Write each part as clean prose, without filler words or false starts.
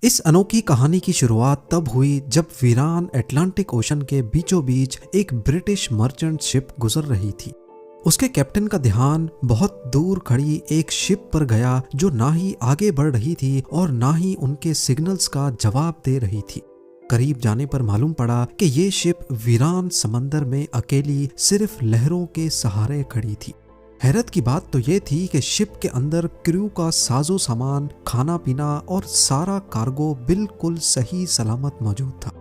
इस अनोखी कहानी की शुरुआत तब हुई जब वीरान अटलांटिक ओशन के बीचों बीच एक ब्रिटिश मर्चेंट शिप गुजर रही थी। उसके कैप्टन का ध्यान बहुत दूर खड़ी एक शिप पर गया जो ना ही आगे बढ़ रही थी और ना ही उनके सिग्नल्स का जवाब दे रही थी। करीब जाने पर मालूम पड़ा कि ये शिप वीरान समंदर में अकेली सिर्फ लहरों के सहारे खड़ी थी। हैरत की बात तो ये थी कि शिप के अंदर क्रू का साजो सामान, खाना पीना और सारा कार्गो बिल्कुल सही सलामत मौजूद था।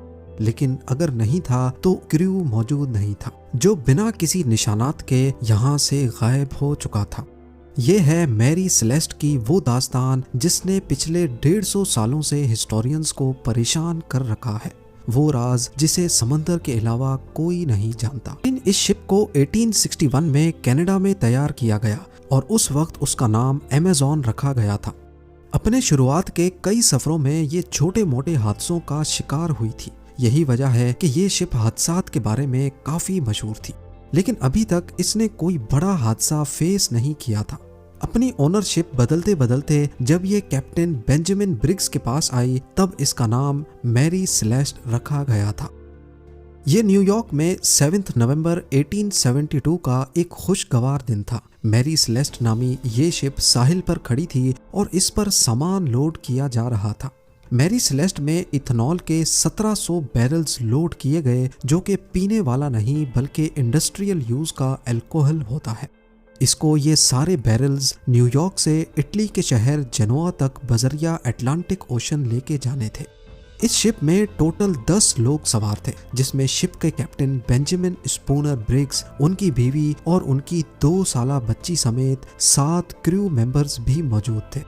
लेकिन अगर नहीं था तो क्रू मौजूद नहीं था, जो बिना किसी निशानात के यहाँ से गायब हो चुका था। ये है मैरी सेलेस्ट की वो दास्तान जिसने पिछले 150 सालों से हिस्टोरियंस को परेशान कर रखा है, वो राज जिसे समंदर के अलावा कोई नहीं जानता। इस शिप को 1861 में कनाडा में तैयार किया गया और उस वक्त उसका नाम अमेज़न रखा गया था। अपने शुरुआत के कई सफरों में ये छोटे मोटे हादसों का शिकार हुई थी। यही वजह है कि ये शिप हादसात के बारे में काफी मशहूर थी, लेकिन अभी तक इसने कोई बड़ा हादसा फेस नहीं किया था। अपनी ओनरशिप बदलते बदलते जब ये कैप्टन बेंजामिन ब्रिग्स के पास आई तब इसका नाम मैरी सेलेस्ट रखा गया था। ये न्यूयॉर्क में 7 नवंबर 1872 का एक खुशगवार दिन था। मैरी सेलेस्ट नामी ये शिप साहिल पर खड़ी थी और इस पर सामान लोड किया जा रहा था। मैरी सेलेस्ट में इथेनॉल के 1700 बैरल्स लोड किए गए, जो कि पीने वाला नहीं बल्कि इंडस्ट्रियल यूज का अल्कोहल होता है। इसको ये सारे बैरल्स न्यूयॉर्क से इटली के शहर जेनोआ तक बजरिया अटलांटिक ओशन लेके जाने थे। इस शिप में टोटल 10 लोग सवार थे, जिसमें शिप के कैप्टन बेंजामिन स्पूनर ब्रिग्स, उनकी बीवी और उनकी 2 साला बच्ची समेत 7 क्रू मेंबर्स भी मौजूद थे।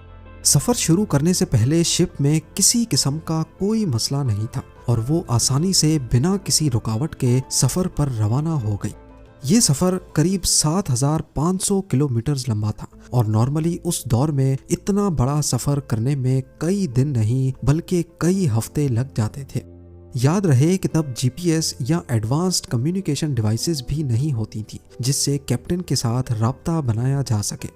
सफर शुरू करने से पहले शिप में किसी किस्म का कोई मसला नहीं था और वो आसानी से बिना किसी रुकावट के सफर पर रवाना हो गई। ये सफर करीब 7500 किलोमीटर लंबा था और नॉर्मली उस दौर में इतना बड़ा सफर करने में कई दिन नहीं बल्कि कई हफ्ते लग जाते थे। याद रहे कि तब जीपीएस या एडवांस्ड कम्युनिकेशन डिवाइसेस भी नहीं होती थी जिससे कैप्टन के साथ राब्ता बनाया जा सके।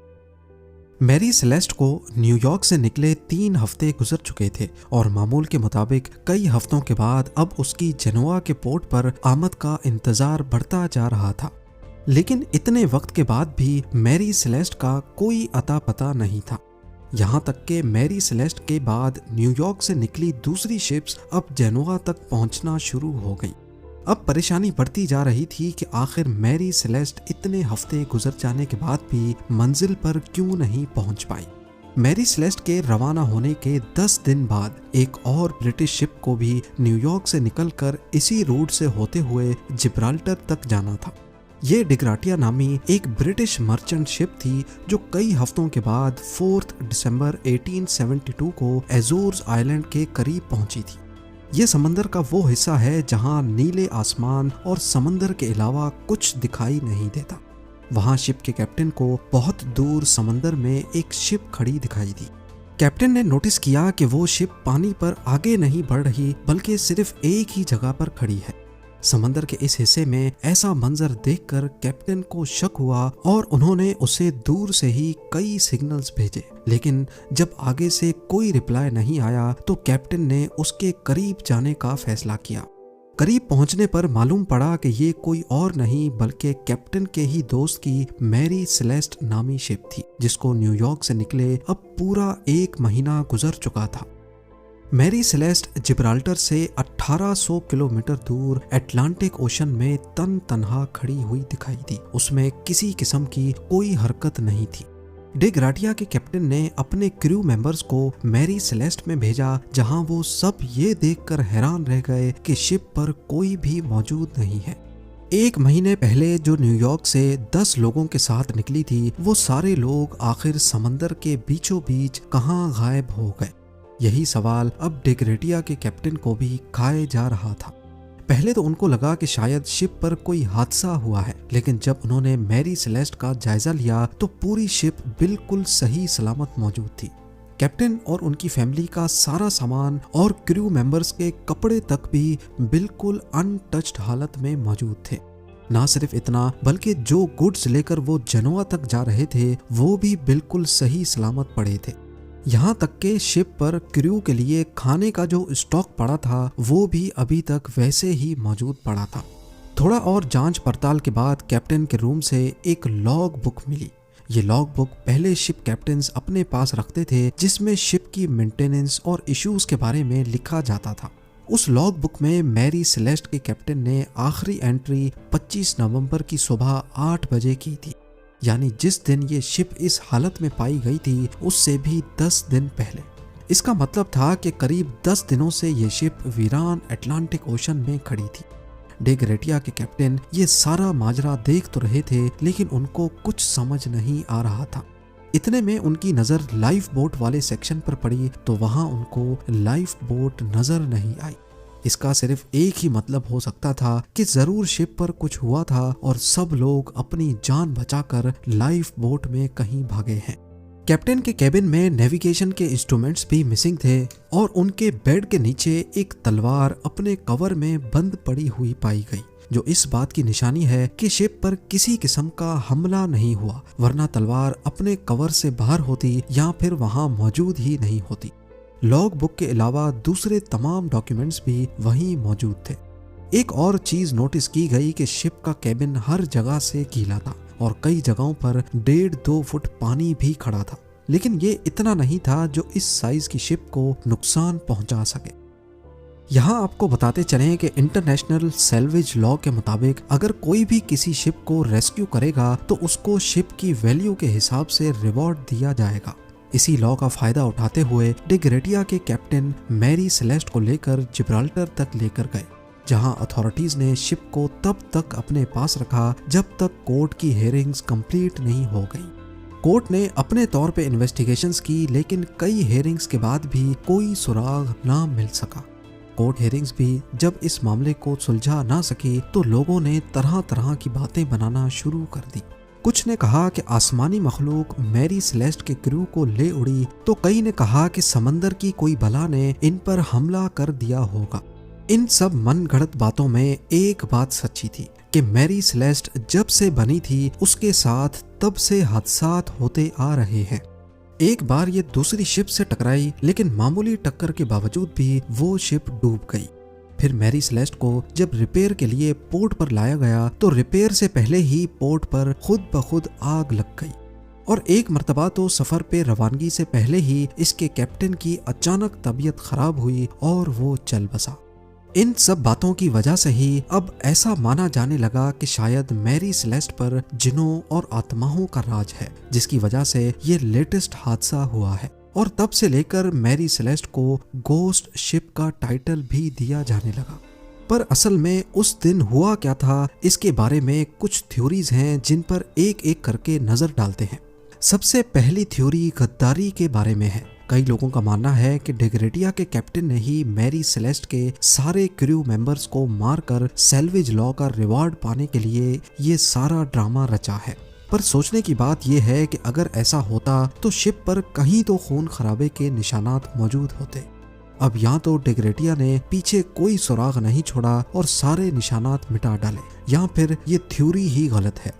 मैरी सेलेस्ट को न्यूयॉर्क से निकले 3 हफ्ते गुजर चुके थे और मामूल के मुताबिक कई हफ्तों के बाद अब उसकी जेनोआ के पोर्ट पर आमद का इंतजार बढ़ता जा रहा था। लेकिन इतने वक्त के बाद भी मैरी सेलेस्ट का कोई अता पता नहीं था। यहाँ तक कि मैरी सेलेस्ट के बाद न्यूयॉर्क से निकली दूसरी शिप्स अब जेनोआ तक पहुँचना शुरू हो गई। अब परेशानी बढ़ती जा रही थी कि आखिर मैरी सेलेस्ट इतने हफ्ते गुजर जाने के बाद भी मंजिल पर क्यों नहीं पहुंच पाई। मैरी सेलेस्ट के रवाना होने के 10 दिन बाद एक और ब्रिटिश शिप को भी न्यूयॉर्क से निकलकर इसी रूट से होते हुए जिब्राल्टर तक जाना था। ये डिग्राटिया नामी एक ब्रिटिश मर्चेंट शिप थी जो कई हफ्तों के बाद 4 दिसंबर 1872 को एजोर्स आइलैंड के करीब पहुंची थी। ये समंदर का वो हिस्सा है जहां नीले आसमान और समंदर के अलावा कुछ दिखाई नहीं देता। वहां शिप के कैप्टन को बहुत दूर समंदर में एक शिप खड़ी दिखाई दी। कैप्टन ने नोटिस किया कि वो शिप पानी पर आगे नहीं बढ़ रही बल्कि सिर्फ एक ही जगह पर खड़ी है। समंदर के इस हिस्से में ऐसा मंजर देखकर कैप्टन को शक हुआ और उन्होंने उसे दूर से ही कई सिग्नल्स भेजे, लेकिन जब आगे से कोई रिप्लाई नहीं आया तो कैप्टन ने उसके करीब जाने का फैसला किया। करीब पहुंचने पर मालूम पड़ा कि ये कोई और नहीं बल्कि कैप्टन के ही दोस्त की मैरी सेलेस्ट नामी शिप थी, जिसको न्यूयॉर्क से निकले अब पूरा 1 महीना गुजर चुका था। मैरी सेलेस्ट जिब्राल्टर से 1800 किलोमीटर दूर अटलांटिक ओशन में तन्हा खड़ी हुई दिखाई दी। उसमें किसी किस्म की कोई हरकत नहीं थी। डिग्राटिया के कैप्टन ने अपने क्रू मेंबर्स को मैरी सेलेस्ट में भेजा, जहां वो सब ये देखकर हैरान रह गए कि शिप पर कोई भी मौजूद नहीं है। 1 महीने पहले जो न्यूयॉर्क से 10 लोगों के साथ निकली थी, वो सारे लोग आखिर समंदर के बीचों बीच कहाँ गायब हो गए। यही सवाल अब डिग्राटिया के कैप्टन को भी खाए जा रहा था। पहले तो उनको लगा कि शायद शिप पर कोई हादसा हुआ है, लेकिन जब उन्होंने मैरी सेलेस्ट का जायजा लिया तो पूरी शिप बिल्कुल सही सलामत मौजूद थी। कैप्टन और उनकी फैमिली का सारा सामान और क्रू मेंबर्स के कपड़े तक भी बिल्कुल अनटच्ड हालत में मौजूद थे। ना सिर्फ इतना बल्कि जो गुड्स लेकर वो जेनोआ तक जा रहे थे वो भी बिल्कुल सही सलामत पड़े थे। यहाँ तक के शिप पर क्रू के लिए खाने का जो स्टॉक पड़ा था वो भी अभी तक वैसे ही मौजूद पड़ा था। थोड़ा और जांच पड़ताल के बाद कैप्टन के रूम से एक लॉग बुक मिली। ये लॉग बुक पहले शिप कैप्टन्स अपने पास रखते थे, जिसमें शिप की मेंटेनेंस और इश्यूज के बारे में लिखा जाता था। उस लॉग बुक में मैरी सेलेस्ट के कैप्टन ने आखिरी एंट्री 25 नवंबर की सुबह 8 बजे की थी, यानी जिस दिन ये शिप इस हालत में पाई गई थी उससे भी 10 दिन पहले। इसका मतलब था कि करीब 10 दिनों से ये शिप वीरान अटलांटिक ओशन में खड़ी थी। डे ग्रेटिया के कैप्टन ये सारा माजरा देख तो रहे थे, लेकिन उनको कुछ समझ नहीं आ रहा था। इतने में उनकी नज़र लाइफ बोट वाले सेक्शन पर पड़ी तो वहां उनको लाइफ बोट नजर नहीं आई। इसका सिर्फ एक ही मतलब हो सकता था कि जरूर शिप पर कुछ हुआ था और सब लोग अपनी जान बचाकर लाइफ बोट में कहीं भागे हैं। कैप्टन के केबिन में नेविगेशन के इंस्ट्रूमेंट्स भी मिसिंग थे और उनके बेड के नीचे एक तलवार अपने कवर में बंद पड़ी हुई पाई गई, जो इस बात की निशानी है कि शिप पर किसी किस्म का हमला नहीं हुआ, वरना तलवार अपने कवर से बाहर होती या फिर वहां मौजूद ही नहीं होती। लॉग बुक के अलावा दूसरे तमाम डॉक्यूमेंट्स भी वहीं मौजूद थे। एक और चीज नोटिस की गई कि शिप का केबिन हर जगह से गीला था और कई जगहों पर 1.5-2 फुट पानी भी खड़ा था, लेकिन ये इतना नहीं था जो इस साइज की शिप को नुकसान पहुंचा सके। यहाँ आपको बताते चलें कि इंटरनेशनल सैल्वेज लॉ के मुताबिक अगर कोई भी किसी शिप को रेस्क्यू करेगा तो उसको शिप की वैल्यू के हिसाब से रिवॉर्ड दिया जाएगा। इसी लॉ का फायदा उठाते हुए डे ग्रेटिया के कैप्टन मैरी सेलेस्ट को लेकर जिब्राल्टर तक लेकर गए, जहां अथॉरिटीज ने शिप को तब तक अपने पास रखा जब तक कोर्ट की हियरिंग्स कंप्लीट नहीं हो गई। कोर्ट ने अपने तौर पे इन्वेस्टिगेशंस की, लेकिन कई हियरिंग्स के बाद भी कोई सुराग ना मिल सका। कोर्ट हियरिंग्स भी जब इस मामले को सुलझा ना सकी तो लोगों ने तरह तरह की बातें बनाना शुरू कर दी। कुछ ने कहा कि आसमानी मखलूक मैरी सेलेस्ट के क्रू को ले उड़ी, तो कई ने कहा कि समंदर की कोई बला ने इन पर हमला कर दिया होगा। इन सब मनगढ़ंत बातों में एक बात सच्ची थी कि मैरी सेलेस्ट जब से बनी थी उसके साथ तब से हादसात होते आ रहे हैं। एक बार ये दूसरी शिप से टकराई, लेकिन मामूली टक्कर के बावजूद भी वो शिप डूब गई। फिर मैरी सेलेस्ट को जब रिपेयर के लिए पोर्ट पर लाया गया तो रिपेयर से पहले ही पोर्ट पर खुद ब खुद आग लग गई, और एक मर्तबा तो सफर पे रवानगी से पहले ही इसके कैप्टन की अचानक तबीयत खराब हुई और वो चल बसा। इन सब बातों की वजह से ही अब ऐसा माना जाने लगा कि शायद मैरी सेलेस्ट पर जिन्नों और आत्माओं का राज है, जिसकी वजह से ये लेटेस्ट हादसा हुआ है। और तब से लेकर मैरी सेलेस्ट को गोस्ट शिप का टाइटल भी दिया जाने लगा। पर असल में उस दिन हुआ क्या था, इसके बारे में कुछ थ्योरीज हैं जिन पर एक एक करके नजर डालते हैं। सबसे पहली थ्योरी गद्दारी के बारे में है। कई लोगों का मानना है कि डे ग्रेटिया के कैप्टन ने ही मैरी सेलेस्ट के सारे क्रू मेंबर्स को मारकर सैल्वेज लॉ का रिवॉर्ड पाने के लिए ये सारा ड्रामा रचा है। पर सोचने की बात यह है कि अगर ऐसा होता तो शिप पर कहीं तो खून खराबे के निशानात मौजूद होते। अब यहाँ तो डे ग्रेटिया ने पीछे कोई सुराग नहीं छोड़ा और सारे निशानात मिटा डाले, या फिर ये थ्योरी ही गलत है।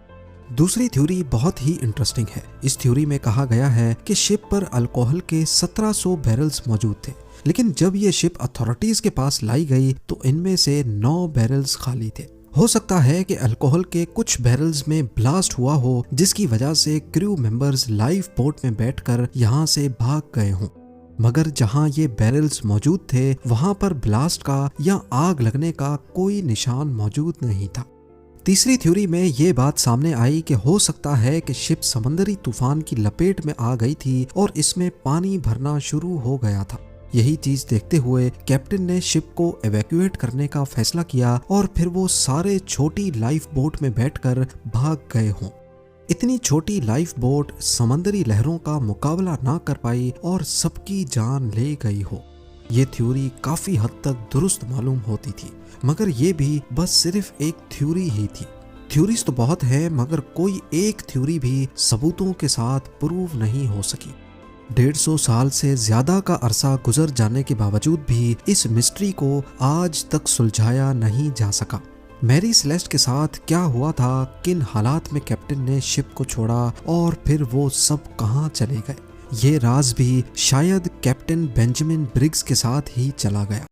दूसरी थ्योरी बहुत ही इंटरेस्टिंग है। इस थ्योरी में कहा गया है कि शिप पर अल्कोहल के 1700 बैरल्स मौजूद थे, लेकिन जब ये शिप अथॉरिटीज के पास लाई गई तो इनमें से 9 बैरल्स खाली थे। हो सकता है कि अल्कोहल के कुछ बैरल्स में ब्लास्ट हुआ हो, जिसकी वजह से क्रू मेंबर्स लाइफ बोट में बैठकर यहाँ से भाग गए हों। मगर जहाँ ये बैरल्स मौजूद थे वहाँ पर ब्लास्ट का या आग लगने का कोई निशान मौजूद नहीं था। तीसरी थ्योरी में ये बात सामने आई कि हो सकता है कि शिप समंदरी तूफान की लपेट में आ गई थी और इसमें पानी भरना शुरू हो गया था। यही चीज देखते हुए कैप्टन ने शिप को एवैक्यूएट करने का फैसला किया और फिर वो सारे छोटी लाइफ बोट में बैठकर भाग गए हों। इतनी छोटी लाइफ बोट समंदरी लहरों का मुकाबला ना कर पाई और सबकी जान ले गई हो। ये थ्योरी काफी हद तक दुरुस्त मालूम होती थी, मगर ये भी बस सिर्फ एक थ्योरी ही थी। थ्योरीज तो बहुत है, मगर कोई एक थ्योरी भी सबूतों के साथ प्रूव नहीं हो सकी। 150 साल से ज्यादा का अरसा गुजर जाने के बावजूद भी इस मिस्ट्री को आज तक सुलझाया नहीं जा सका। मैरी सेलेस्ट के साथ क्या हुआ था, किन हालात में कैप्टन ने शिप को छोड़ा और फिर वो सब कहाँ चले गए, ये राज भी शायद कैप्टन बेंजामिन ब्रिग्स के साथ ही चला गया।